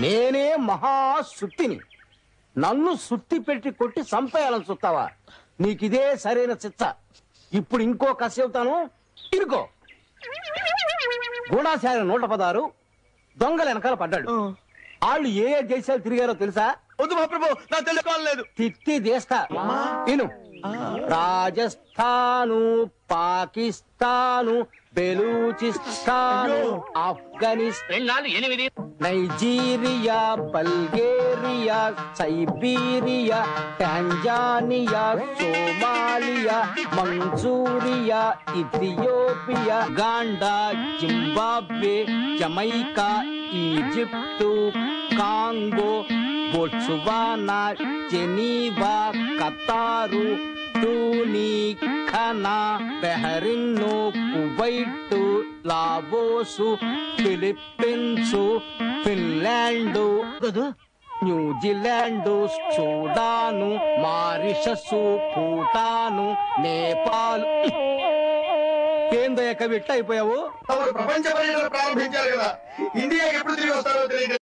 నేనే మహాసుత్తిని. నన్ను సుత్తి పెట్టి కొట్టి చంపేయాలని చూస్తావా? నీకిదే సరైన చిచ్చ. ఇప్పుడు ఇంకో కసి చెబుతాను, ఇనుకో. గూఢాచార్య 116 దొంగల వెనకాల పడ్డాడు. వాళ్ళు ఏ దేశాలు తిరిగారో తెలుసా? వద్దు మహాప్రభు, నాకు తెలుసుకోలేదు. తిత్తి దేశా ఇను. Rajasthan, Pakistan, Baluchistan, Afghanistan, Nigeria, Bulgaria, Siberia, Tanzania, Somalia, Manchuria, Ethiopia, Uganda, Zimbabwe, Jamaica, Egypt, Congo, Botswana, Geneva, Qatar, టూనిక్, Ghana, Bahrain, Kuwait, Laos, Philippines, Finland, New Zealand, Sudan, Mauritius, Bhutan, Nepal. ఏందయ్య కవి ఎట్లా అయిపోయావు? ప్రపంచ పర్యటన ప్రారంభించారు కదా, ఇండియాకి ఎప్పుడు తిరిగి వస్తారో తెలియదు.